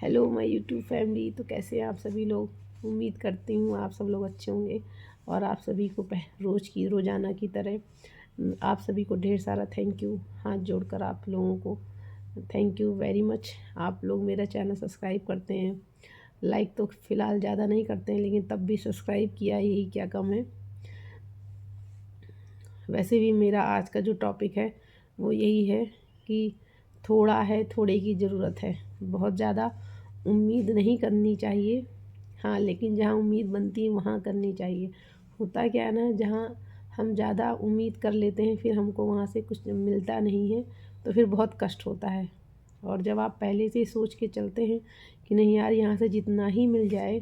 Hello my YouTube family. तो कैसे हैं आप सभी लोग। उम्मीद करती हूँ आप सब लोग अच्छे होंगे। और आप सभी को रोज़ाना की तरह आप सभी को ढेर सारा थैंक यू। हाथ जोड़कर आप लोगों को थैंक यू वेरी मच। आप लोग मेरा चैनल सब्सक्राइब करते हैं, लाइक तो फ़िलहाल ज़्यादा नहीं करते हैं, लेकिन तब भी सब्सक्राइब किया, यही क्या कम है। वैसे भी मेरा आज का जो टॉपिक है वो यही है कि थोड़ा है, थोड़े की ज़रूरत है। बहुत ज़्यादा उम्मीद नहीं करनी चाहिए, हाँ, लेकिन जहाँ उम्मीद बनती है वहाँ करनी चाहिए। होता क्या है ना, जहाँ हम ज़्यादा उम्मीद कर लेते हैं फिर हमको वहाँ से कुछ मिलता नहीं है तो फिर बहुत कष्ट होता है। और जब आप पहले से सोच के चलते हैं कि नहीं यार, यहाँ से जितना ही मिल जाए,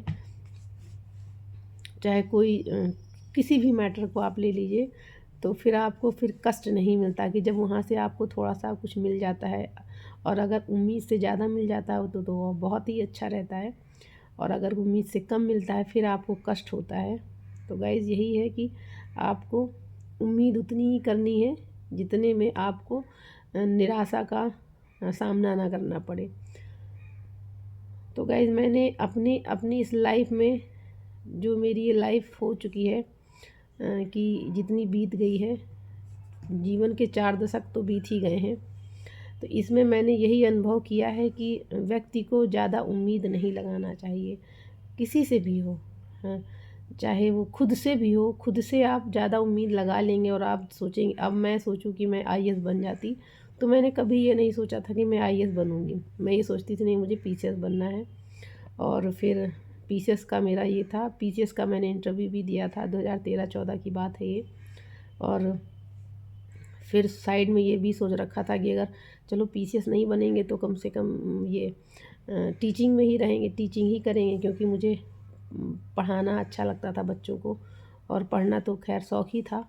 चाहे कोई किसी भी मैटर को आप ले लीजिए, तो फिर आपको फिर कष्ट नहीं मिलता कि जब वहाँ से आपको थोड़ा सा कुछ मिल जाता है। और अगर उम्मीद से ज़्यादा मिल जाता है तो वो बहुत ही अच्छा रहता है। और अगर उम्मीद से कम मिलता है फिर आपको कष्ट होता है। तो गाइज़ यही है कि आपको उम्मीद उतनी ही करनी है जितने में आपको निराशा का सामना ना करना पड़े। तो गाइज़ मैंने अपनी अपनी इस लाइफ में, जो मेरी ये लाइफ हो चुकी है कि जितनी बीत गई है, जीवन के 4 दशक तो बीत ही गए हैं। तो इसमें मैंने यही अनुभव किया है कि व्यक्ति को ज़्यादा उम्मीद नहीं लगाना चाहिए, किसी से भी हो। हाँ, चाहे वो खुद से भी हो। खुद से आप ज़्यादा उम्मीद लगा लेंगे और आप सोचेंगे, अब मैं सोचूं कि मैं आईएएस बन जाती, तो मैंने कभी ये नहीं सोचा था कि मैं आईएएस बनूंगी। मैं ये सोचती थी नहीं, मुझे पीसीएस बनना है। और फिर पीसीएस का मेरा ये था, पीसीएस का मैंने इंटरव्यू भी दिया था, 2013-14 की बात है ये। और फिर साइड में ये भी सोच रखा था कि अगर चलो पीसीएस नहीं बनेंगे तो कम से कम ये टीचिंग में ही रहेंगे, टीचिंग ही करेंगे, क्योंकि मुझे पढ़ाना अच्छा लगता था बच्चों को। और पढ़ना तो खैर शौक़ ही था।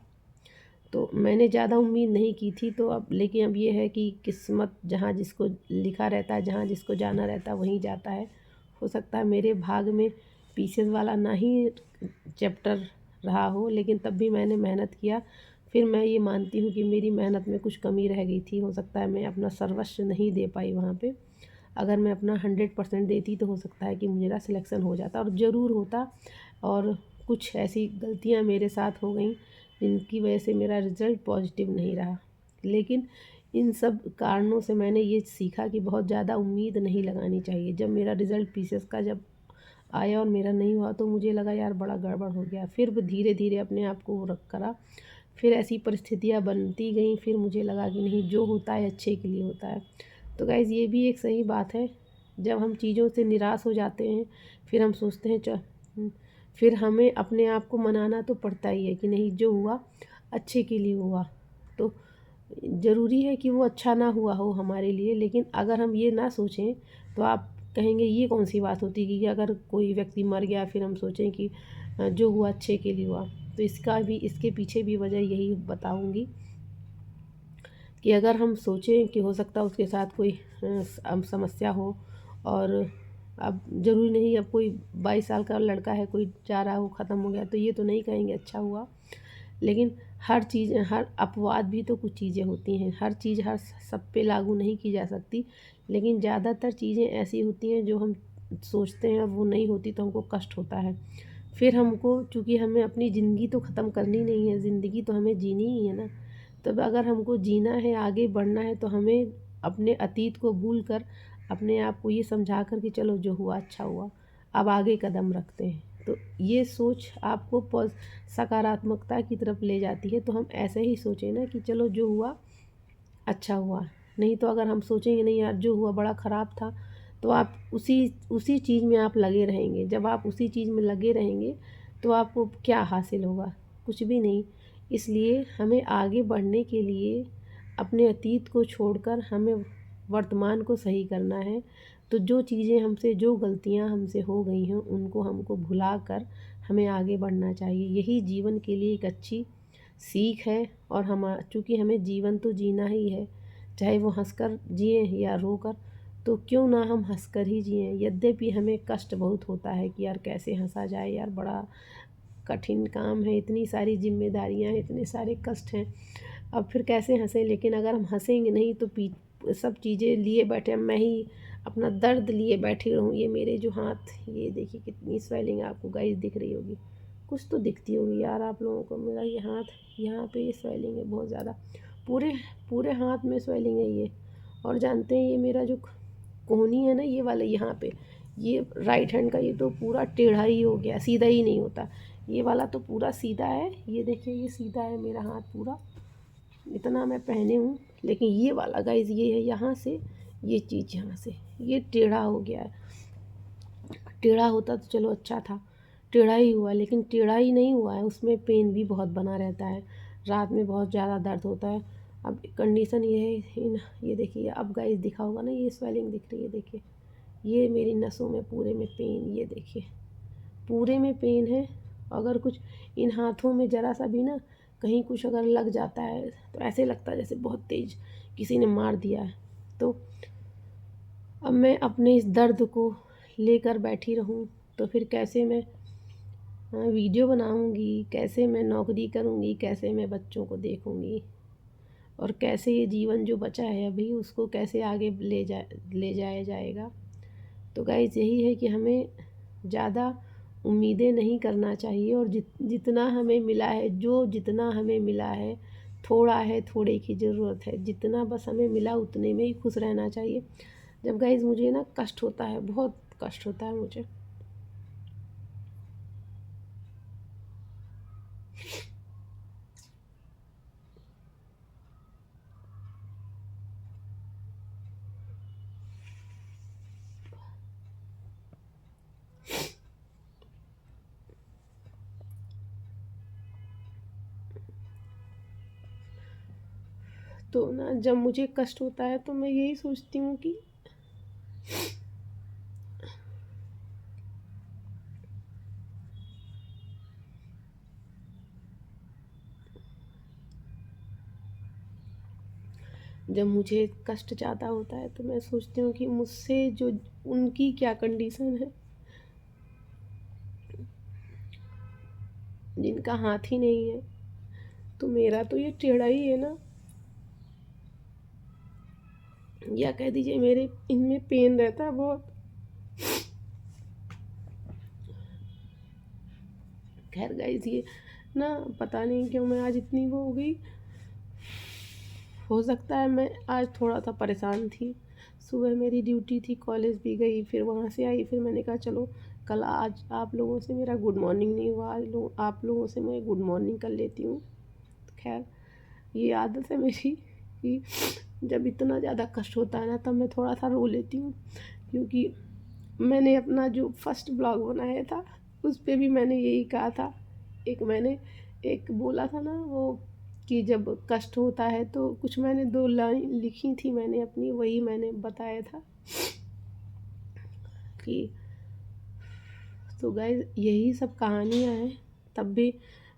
तो मैंने ज़्यादा उम्मीद नहीं की थी। तो अब लेकिन अब ये है कि किस्मत जहाँ जिसको लिखा रहता है, जहाँ जिसको जाना रहता है वहीं जाता है। हो सकता है मेरे भाग में पीसीएस वाला ना ही चैप्टर रहा हो, लेकिन तब भी मैंने मेहनत किया। फिर मैं ये मानती हूँ कि मेरी मेहनत में कुछ कमी रह गई थी। हो सकता है मैं अपना सर्वस्व नहीं दे पाई वहाँ पे। अगर मैं अपना 100% देती तो हो सकता है कि मेरा सिलेक्शन हो जाता, और ज़रूर होता। और कुछ ऐसी गलतियाँ मेरे साथ हो गई जिनकी वजह से मेरा रिज़ल्ट पॉजिटिव नहीं रहा। लेकिन इन सब कारणों से मैंने ये सीखा कि बहुत ज़्यादा उम्मीद नहीं लगानी चाहिए। जब मेरा रिज़ल्ट पीसीएस का जब आया और मेरा नहीं हुआ तो मुझे लगा यार बड़ा गड़बड़ हो गया। फिर धीरे धीरे अपने आप को वो रख करा। फिर ऐसी परिस्थितियाँ बनती गईं, फिर मुझे लगा कि नहीं, जो होता है अच्छे के लिए होता है। तो गाइज़ ये भी एक सही बात है। जब हम चीज़ों से निराश हो जाते हैं फिर हम सोचते हैं फिर हमें अपने आप को मनाना तो पड़ता ही है कि नहीं, जो हुआ अच्छे के लिए हुआ। तो ज़रूरी है कि वो अच्छा ना हुआ हो हमारे लिए, लेकिन अगर हम ये ना सोचें तो आप कहेंगे ये कौन सी बात होती है कि अगर कोई व्यक्ति मर गया फिर हम सोचें कि जो हुआ अच्छे के लिए हुआ। तो इसके पीछे भी वजह यही बताऊंगी कि अगर हम सोचें कि हो सकता है उसके साथ कोई समस्या हो। और अब ज़रूरी नहीं, अब कोई 22 साल का लड़का है, कोई जा रहा हो ख़त्म हो गया, तो ये तो नहीं कहेंगे अच्छा हुआ। लेकिन हर चीज़, हर अपवाद भी तो कुछ चीज़ें होती हैं। हर चीज़ हर सब पे लागू नहीं की जा सकती, लेकिन ज़्यादातर चीज़ें ऐसी होती हैं जो हम सोचते हैं और वो नहीं होती तो हमको कष्ट होता है। फिर हमको, चूँकि हमें अपनी ज़िंदगी तो ख़त्म करनी नहीं है, ज़िंदगी तो हमें जीनी ही है ना। तब अगर हमको जीना है, आगे बढ़ना है, तो हमें अपने अतीत को भूल कर अपने आप को ये समझा कर कि चलो जो हुआ अच्छा हुआ, अब आगे कदम रखते हैं। तो ये सोच आपको सकारात्मकता की तरफ ले जाती है। तो हम ऐसे ही सोचें ना कि चलो जो हुआ अच्छा हुआ। नहीं तो अगर हम सोचेंगे नहीं यार जो हुआ बड़ा ख़राब था, तो आप उसी उसी चीज़ में आप लगे रहेंगे। जब आप उसी चीज़ में लगे रहेंगे तो आपको क्या हासिल होगा? कुछ भी नहीं। इसलिए हमें आगे बढ़ने के लिए अपने अतीत को छोड़कर हमें वर्तमान को सही करना है। तो जो चीज़ें हमसे, जो गलतियाँ हमसे हो गई हैं उनको हमको भुला कर हमें आगे बढ़ना चाहिए। यही जीवन के लिए एक अच्छी सीख है। और चूँकि हमें जीवन तो जीना ही है, चाहे वो हंसकर जिए या रोकर, तो क्यों ना हम हंसकर ही जिएं। यद्यपि हमें कष्ट बहुत होता है कि यार कैसे हंसा जाए, यार बड़ा कठिन काम है, इतनी सारी जिम्मेदारियां हैं, इतने सारे कष्ट हैं, अब फिर कैसे हंसें। लेकिन अगर हम हंसेंगे नहीं तो सब चीज़ें लिए बैठे, मैं ही अपना दर्द लिए बैठी रहूँ। ये मेरे जो हाथ, ये देखिए कितनी स्वेलिंग आपको गाइस दिख रही होगी, कुछ तो दिखती होगी यार आप लोगों को। मेरा ये हाथ, यहाँ पे ये स्वेलिंग है बहुत ज़्यादा, पूरे पूरे हाथ में स्वेलिंग है ये। और जानते हैं ये मेरा जो कोहनी है ना, ये वाला यहाँ पे, ये राइट हैंड का, ये तो पूरा टेढ़ा ही हो गया, सीधा ही नहीं होता। ये वाला तो पूरा सीधा है, ये देखिए ये सीधा है मेरा हाथ पूरा, इतना मैं पहने हूँ। लेकिन ये वाला गाइस, ये है यहाँ से, ये चीज़ यहाँ से ये टेढ़ा हो गया है। टेढ़ा होता तो चलो अच्छा था, टेढ़ा ही हुआ, लेकिन टेढ़ा ही नहीं हुआ है, उसमें पेन भी बहुत बना रहता है, रात में बहुत ज़्यादा दर्द होता है। अब कंडीशन ये है, ये देखिए अब गाइस दिखा होगा ना, ये स्वेलिंग दिख रही है देखिए, ये मेरी नसों में पूरे में पेन, ये देखिए पूरे में पेन है। अगर कुछ इन हाथों में ज़रा सा भी ना कहीं कुछ अगर लग जाता है तो ऐसे लगता है जैसे बहुत तेज़ किसी ने मार दिया है। तो अब मैं अपने इस दर्द को लेकर बैठी रहूं तो फिर कैसे मैं वीडियो बनाऊंगी, कैसे मैं नौकरी करूंगी, कैसे मैं बच्चों को देखूंगी, और कैसे ये जीवन जो बचा है अभी उसको कैसे आगे ले जाया जाएगा। तो गाइस यही है कि हमें ज़्यादा उम्मीदें नहीं करना चाहिए, और जितना हमें मिला है, जो जितना हमें मिला है थोड़ा है, थोड़े की ज़रूरत है, जितना बस हमें मिला उतने में ही खुश रहना चाहिए। जब गाइस मुझे ना कष्ट होता है, बहुत कष्ट होता है मुझे, तो ना जब मुझे कष्ट होता है तो मैं यही सोचती हूँ कि जब मुझे कष्ट ज़्यादा होता है तो मैं सोचती हूँ कि मुझसे जो उनकी क्या कंडीशन है, जिनका हाथ ही नहीं है, तो मेरा तो ये टेढ़ा ही है ना, या कह दीजिए मेरे इनमें पेन रहता है बहुत। खैर गाइस ये ना पता नहीं क्यों मैं आज इतनी वो हो गई, हो सकता है मैं आज थोड़ा सा परेशान थी। सुबह मेरी ड्यूटी थी, कॉलेज भी गई, फिर वहाँ से आई, फिर मैंने कहा चलो कल, आज आप लोगों से मेरा गुड मॉर्निंग नहीं हुआ, आज आप लोगों से मैं गुड मॉर्निंग कर लेती हूँ। खैर ये आदत है मेरी कि जब इतना ज़्यादा कष्ट होता है ना तब मैं थोड़ा सा रो लेती हूँ, क्योंकि मैंने अपना जो फर्स्ट ब्लॉग बनाया था उस पे भी मैंने यही कहा था, एक मैंने एक बोला था ना वो, कि जब कष्ट होता है तो कुछ मैंने 2 लाइन लिखी थी मैंने अपनी, वही मैंने बताया था कि, तो गाइस यही सब कहानियाँ हैं। तब भी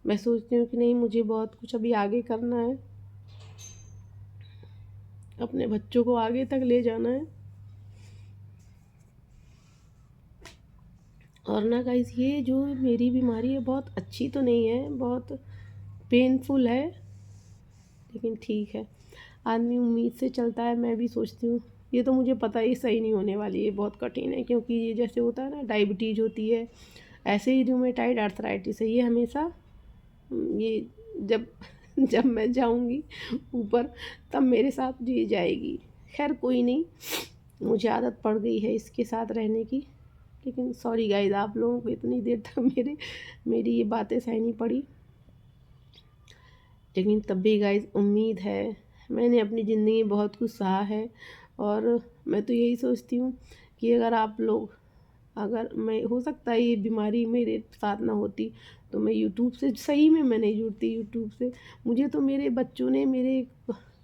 मैं सोचती हूँ कि नहीं, मुझे बहुत कुछ अभी आगे करना है, अपने बच्चों को आगे तक ले जाना है। और ना गाइस ये जो मेरी बीमारी है बहुत अच्छी तो नहीं है, बहुत पेनफुल है, लेकिन ठीक है, आदमी उम्मीद से चलता है। मैं भी सोचती हूँ ये तो मुझे पता ही सही नहीं होने वाली है, बहुत कठिन है, क्योंकि ये जैसे होता है ना डायबिटीज़ होती है, ऐसे ही रूमेटाइड आर्थराइटिस है, ये हमेशा ये जब जब मैं जाऊँगी ऊपर तब मेरे साथ ये जाएगी। खैर कोई नहीं, मुझे आदत पड़ गई है इसके साथ रहने की। लेकिन सॉरी गाइस, आप लोगों को इतनी देर तक मेरी ये बातें सहनी पड़ी, लेकिन तब भी गाइस उम्मीद है। मैंने अपनी ज़िंदगी में बहुत कुछ सहा है, और मैं तो यही सोचती हूँ कि अगर आप लोग, अगर मैं, हो सकता है ये बीमारी मेरे साथ ना होती तो मैं यूट्यूब से, सही में मैं नहीं जुड़ती यूट्यूब से। मुझे तो मेरे बच्चों ने, मेरे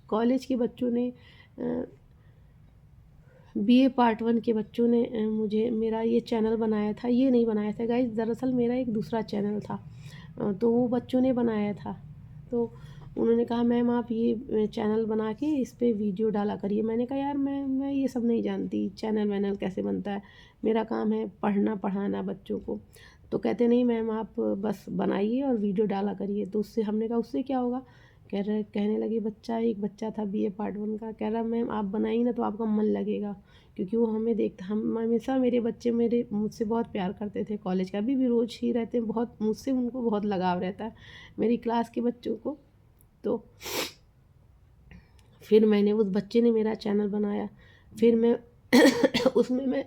कॉलेज के बच्चों ने, बीए पार्ट 1 के बच्चों ने मुझे मेरा ये चैनल बनाया था, ये नहीं बनाया था गाइस, दरअसल मेरा एक दूसरा चैनल था, तो वो बच्चों ने बनाया था। तो उन्होंने कहा मैम आप ये चैनल बना के इस पे वीडियो डाला करिए। मैंने कहा यार मैं ये सब नहीं जानती, चैनल वैनल कैसे बनता है, मेरा काम है पढ़ना पढ़ाना बच्चों को। तो कहते नहीं मैम आप बस बनाइए और वीडियो डाला करिए। तो उससे हमने कहा उससे क्या होगा, कहने लगे बच्चा, एक बच्चा था बीए पार्ट 1 का, कह रहा मैम आप बनाई ना तो आपका मन लगेगा, क्योंकि वो हमें देखता, हम हमेशा मेरे बच्चे मेरे मुझसे बहुत प्यार करते थे, कॉलेज का अभी भी रोज़ ही रहते हैं, बहुत मुझसे उनको बहुत लगाव रहता है मेरी क्लास के बच्चों को। तो फिर मैंने, उस बच्चे ने मेरा चैनल बनाया, फिर मैं उसमें मैं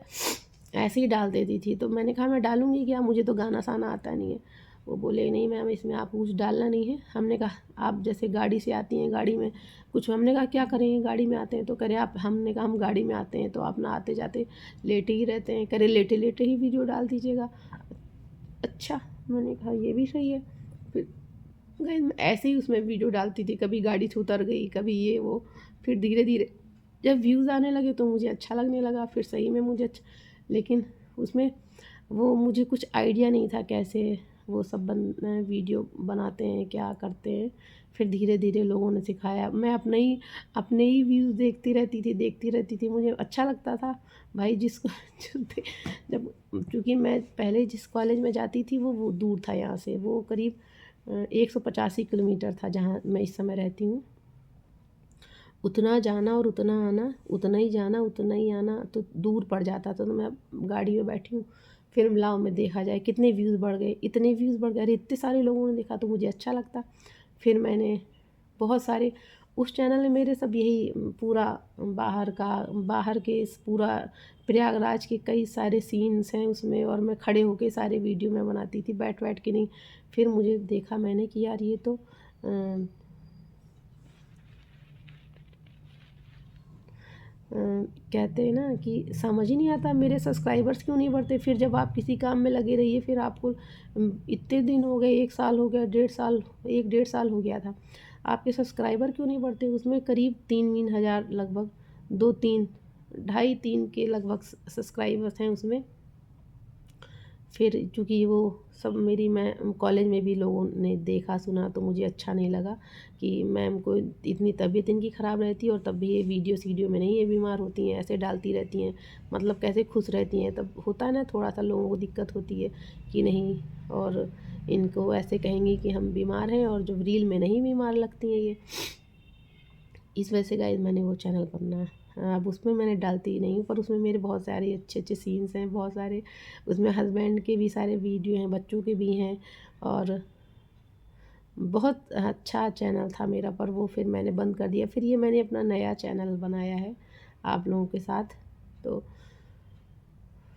ऐसे ही डाल देती थी, तो मैंने कहा मैं डालूँगी क्या, मुझे तो गाना साना आता नहीं है। वो बोले नहीं मैम इसमें आपको कुछ डालना नहीं है। हमने कहा आप जैसे गाड़ी से आती हैं, गाड़ी में कुछ, हमने कहा क्या करेंगे गाड़ी में आते हैं, तो करे आप, हमने कहा हम गाड़ी में आते हैं तो आप ना आते जाते लेटे ही रहते हैं, करे लेटे लेटे ही वीडियो डाल दीजिएगा। अच्छा, मैंने कहा ये भी सही है। फिर गाइस मैं ऐसे ही उसमें वीडियो डालती थी, कभी गाड़ी से उतर गई, कभी ये वो। फिर धीरे धीरे जब व्यूज़ आने लगे तो मुझे अच्छा लगने लगा, फिर सही में मुझे अच्छा, लेकिन उसमें वो मुझे कुछ आइडिया नहीं था कैसे वो सब वीडियो बनाते हैं, क्या करते हैं। फिर धीरे धीरे लोगों ने सिखाया, मैं अपने ही व्यूज़ देखती रहती थी, मुझे अच्छा लगता था भाई जिसको जब, क्योंकि मैं पहले जिस कॉलेज में जाती थी वो दूर था यहाँ से, वो करीब 185 किलोमीटर था जहाँ मैं इस समय रहती हूँ। उतना जाना और उतना आना, उतना ही जाना उतना ही आना, तो दूर पड़ जाता था। तो मैं गाड़ी में बैठी हूँ, फिर लाओ में देखा जाए कितने व्यूज़ बढ़ गए, इतने व्यूज़ बढ़ गए, अरे इतने सारे लोगों ने देखा तो मुझे अच्छा लगता। फिर मैंने बहुत सारे, उस चैनल में मेरे सब यही पूरा बाहर के इस पूरा प्रयागराज के कई सारे सीन्स हैं उसमें, और मैं खड़े होके सारे वीडियो में बनाती थी, बैठ बैठ के नहीं। फिर मुझे देखा मैंने कि यार ये तो कहते हैं ना कि समझ ही नहीं आता मेरे सब्सक्राइबर्स क्यों नहीं बढ़ते। फिर जब आप किसी काम में लगे रहिए, फिर आपको इतने दिन हो गए, 1 साल हो गया, 1.5 साल, 1 डेढ़ साल हो गया था, आपके सब्सक्राइबर क्यों नहीं बढ़ते। उसमें करीब 3 हज़ार लगभग, 2-3, 2.5-3 के लगभग सब्सक्राइबर्स हैं उसमें। फिर चूँकि वो सब मेरी, मैं कॉलेज में भी लोगों ने देखा सुना तो मुझे अच्छा नहीं लगा कि मैम को इतनी तबीयत इनकी ख़राब रहती है और तब भी ये वीडियो में नहीं ये बीमार होती हैं, ऐसे डालती रहती हैं, मतलब कैसे खुश रहती हैं। तब होता है ना थोड़ा सा लोगों को दिक्कत होती है कि नहीं, और इनको ऐसे कहेंगी कि हम बीमार हैं, और जब रील में नहीं बीमार लगती हैं ये। इस वजह से गाइस मैंने वो चैनल अपना, अब उसमें मैंने डालती ही नहीं हूँ, पर उसमें मेरे बहुत सारे अच्छे अच्छे सीन्स हैं, बहुत सारे उसमें हस्बैंड के भी सारे वीडियो हैं, बच्चों के भी हैं, और बहुत अच्छा चैनल था मेरा, पर वो फिर मैंने बंद कर दिया। फिर ये मैंने अपना नया चैनल बनाया है आप लोगों के साथ, तो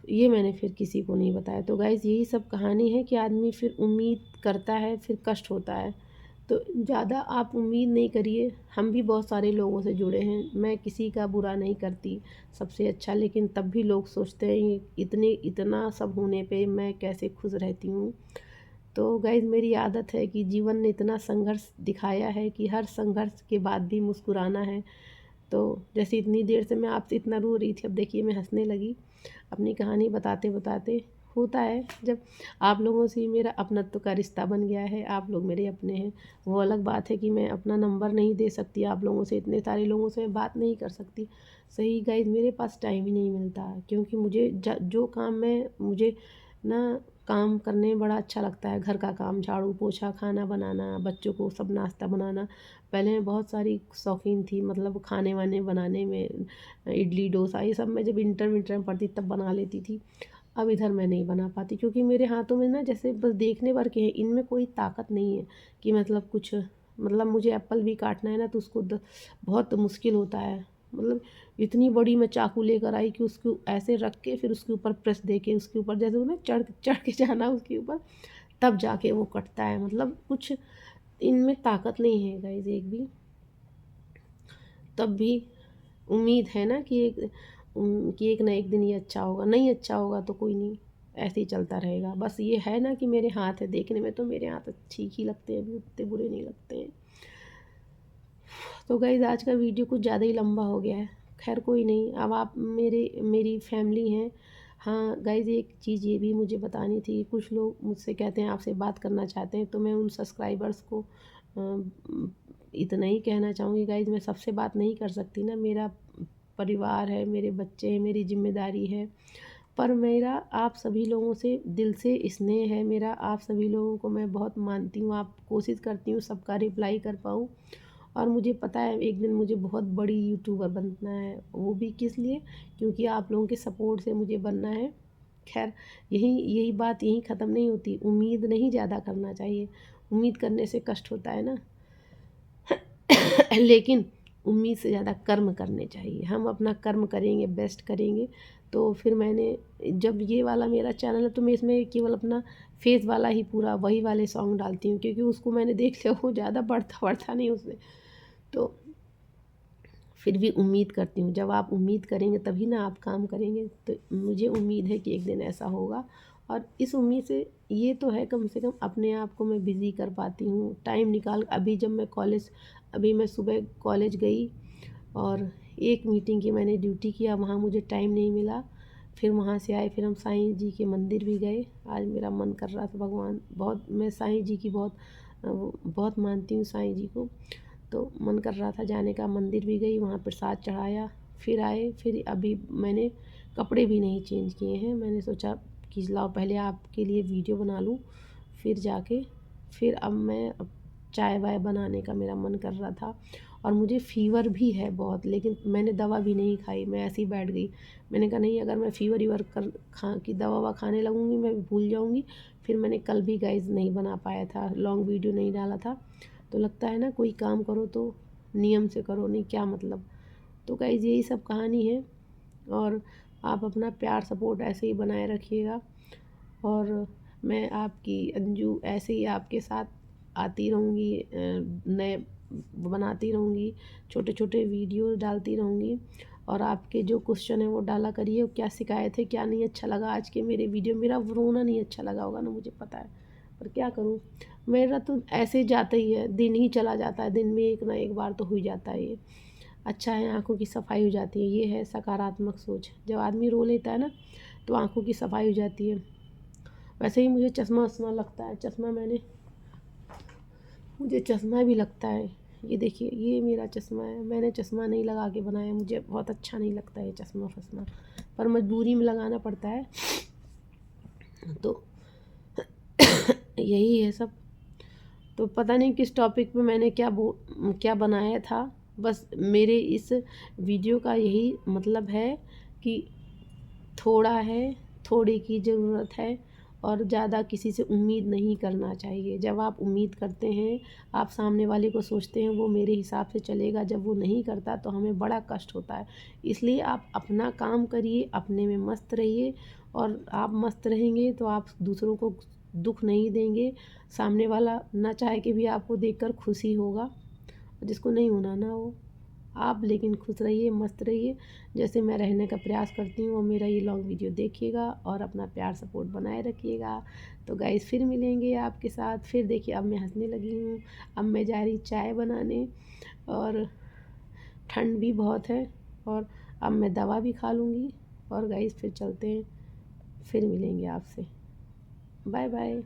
ये मैंने फिर किसी को नहीं बताया। तो गाइज़ यही सब कहानी है कि आदमी फिर उम्मीद करता है, फिर कष्ट होता है। तो ज़्यादा आप उम्मीद नहीं करिए, हम भी बहुत सारे लोगों से जुड़े हैं, मैं किसी का बुरा नहीं करती, सबसे अच्छा, लेकिन तब भी लोग सोचते हैं इतना सब होने पे मैं कैसे खुश रहती हूँ। तो गाइज़ मेरी आदत है कि जीवन ने इतना संघर्ष दिखाया है कि हर संघर्ष के बाद भी मुस्कुराना है। तो जैसे इतनी देर से मैं आपसे इतना रो रही थी, अब देखिए मैं हँसने लगी अपनी कहानी बताते बताते। होता है जब आप लोगों से ही मेरा अपनत्व का रिश्ता बन गया है, आप लोग मेरे अपने हैं। वो अलग बात है कि मैं अपना नंबर नहीं दे सकती आप लोगों से, इतने सारे लोगों से मैं बात नहीं कर सकती। सही गाइज़ मेरे पास टाइम ही नहीं मिलता, क्योंकि मुझे जो काम में मुझे ना काम करने में बड़ा अच्छा लगता है, घर का काम, झाड़ू पोछा, खाना बनाना, बच्चों को सब नाश्ता बनाना। पहले मैं बहुत सारी शौकीन थी, मतलब खाने वाने बनाने में, इडली डोसा ये सब मैं जब इंटर विंटर में पढ़ती तब बना लेती थी। अब इधर मैं नहीं बना पाती, क्योंकि मेरे हाथों में ना जैसे बस देखने भर के हैं, इनमें कोई ताकत नहीं है कि मतलब कुछ, मतलब मुझे एप्पल भी काटना है ना तो उसको बहुत मुश्किल होता है। मतलब इतनी बड़ी मैं चाकू लेकर आई कि उसको ऐसे रख के फिर उसके ऊपर प्रेस दे के उसके ऊपर जैसे वो ना चढ़ चढ़ के जाना उसके ऊपर, तब जाके वो कटता है। मतलब कुछ इनमें ताकत नहीं है गाइस एक भी। तब भी उम्मीद है ना कि एक ना एक दिन ये अच्छा होगा, नहीं अच्छा होगा तो कोई नहीं, ऐसे ही चलता रहेगा। बस ये है ना कि मेरे हाथ है, देखने में तो मेरे हाथ ठीक ही लगते हैं, अभी उतने बुरे नहीं लगते हैं। तो गाइस आज का वीडियो कुछ ज़्यादा ही लंबा हो गया है, खैर कोई नहीं। अब आप मेरी फैमिली हैं। हाँ गाइस एक चीज़ ये भी मुझे बतानी थी, कुछ लोग मुझसे कहते हैं आपसे बात करना चाहते हैं, तो मैं उन सब्सक्राइबर्स को इतना ही कहना चाहूँगी गाइस, मैं सबसे बात नहीं कर सकती ना, मेरा परिवार है, मेरे बच्चे हैं, मेरी जिम्मेदारी है, पर मेरा आप सभी लोगों से दिल से स्नेह है मेरा, आप सभी लोगों को मैं बहुत मानती हूँ, आप कोशिश करती हूँ सबका रिप्लाई कर पाऊँ। और मुझे पता है एक दिन मुझे बहुत बड़ी यूट्यूबर बनना है, वो भी किस लिए, क्योंकि आप लोगों के सपोर्ट से मुझे बनना है। खैर, यही यही बात यहीं ख़त्म नहीं होती, उम्मीद नहीं ज़्यादा करना चाहिए, उम्मीद करने से कष्ट होता है ना। लेकिन उम्मीद से ज़्यादा कर्म करने चाहिए, हम अपना कर्म करेंगे, बेस्ट करेंगे। तो फिर मैंने, जब ये वाला मेरा चैनल है तो मैं इसमें केवल अपना फेस वाला ही पूरा वही वाले सॉन्ग डालती हूँ, क्योंकि उसको मैंने देख लिया वो ज़्यादा बढ़ता नहीं उसमें। तो फिर भी उम्मीद करती हूँ, जब आप उम्मीद करेंगे तभी ना आप काम करेंगे। तो मुझे उम्मीद है कि एक दिन ऐसा होगा, और इस उम्मीद से ये तो है कम से कम अपने आप को मैं बिज़ी कर पाती हूँ, टाइम निकाल। अभी मैं सुबह कॉलेज गई और एक मीटिंग की मैंने ड्यूटी किया, वहाँ मुझे टाइम नहीं मिला। फिर वहाँ से आए, फिर हम साईं जी के मंदिर भी गए। आज मेरा मन कर रहा था, भगवान बहुत, मैं साईं जी की बहुत मानती हूँ साईं जी को। तो मन कर रहा था जाने का, मंदिर भी गई, वहाँ प्रसाद चढ़ाया, फिर आए। फिर अभी मैंने कपड़े भी नहीं चेंज किए हैं, मैंने सोचा कि लाओ पहले आपके लिए वीडियो बना लूँ, फिर जाके फिर अब चाय वाय बनाने का मेरा मन कर रहा था। और मुझे फ़ीवर भी है बहुत, लेकिन मैंने दवा भी नहीं खाई, मैं ऐसे ही बैठ गई। मैंने कहा नहीं, अगर मैं फ़ीवर वीवर कर खा की दवा ववा खाने लगूँगी मैं भूल जाऊँगी। फिर मैंने कल भी गाइज़ नहीं बना पाया था, लॉन्ग वीडियो नहीं डाला था। तो लगता है ना, कोई काम करो तो नियम से करो, नहीं क्या मतलब। तो गाइज़ यही सब कहानी है, और आप अपना प्यार सपोर्ट ऐसे ही बनाए रखिएगा। और मैं आपकी अंजू ऐसे ही आपके साथ आती रहूँगी, नए बनाती रहूँगी, छोटे छोटे वीडियो डालती रहूँगी। और आपके जो क्वेश्चन है वो डाला करिए, क्या शिकायत है, क्या नहीं अच्छा लगा आज के मेरे वीडियो। मेरा रोना नहीं अच्छा लगा होगा ना, मुझे पता है, पर क्या करूँ, मेरा तो ऐसे ही जाता ही है, दिन ही चला जाता है, दिन में एक ना एक बार तो हो ही जाता है ये। अच्छा है, आँखों की सफाई हो जाती है, ये है सकारात्मक सोच। जब आदमी रो लेता है ना तो आँखों की सफाई हो जाती है। वैसे ही मुझे चश्मा वश्मा लगता है, मुझे चश्मा भी लगता है। ये देखिए, ये मेरा चश्मा है, मैंने चश्मा नहीं लगा के बनाया, मुझे बहुत अच्छा नहीं लगता है चश्मा फश्मा, पर मजबूरी में लगाना पड़ता है। तो यही है सब। तो पता नहीं किस टॉपिक पे मैंने क्या बनाया था। बस मेरे इस वीडियो का यही मतलब है कि थोड़ा है, थोड़े की ज़रूरत है, और ज़्यादा किसी से उम्मीद नहीं करना चाहिए। जब आप उम्मीद करते हैं, आप सामने वाले को सोचते हैं वो मेरे हिसाब से चलेगा, जब वो नहीं करता तो हमें बड़ा कष्ट होता है। इसलिए आप अपना काम करिए, अपने में मस्त रहिए, और आप मस्त रहेंगे तो आप दूसरों को दुःख नहीं देंगे। सामने वाला ना चाहे के भी आपको देखकर खुशी होगा, जिसको नहीं होना ना हो। आप लेकिन खुश रहिए, मस्त रहिए, जैसे मैं रहने का प्रयास करती हूँ। और मेरा ये लॉन्ग वीडियो देखिएगा और अपना प्यार सपोर्ट बनाए रखिएगा। तो गाइस फिर मिलेंगे आपके साथ। फिर देखिए, अब मैं हंसने लगी हूँ, अब मैं जा रही चाय बनाने, और ठंड भी बहुत है, और अब मैं दवा भी खा लूँगी। और गाइस फिर चलते हैं, फिर मिलेंगे आपसे। Bye bye.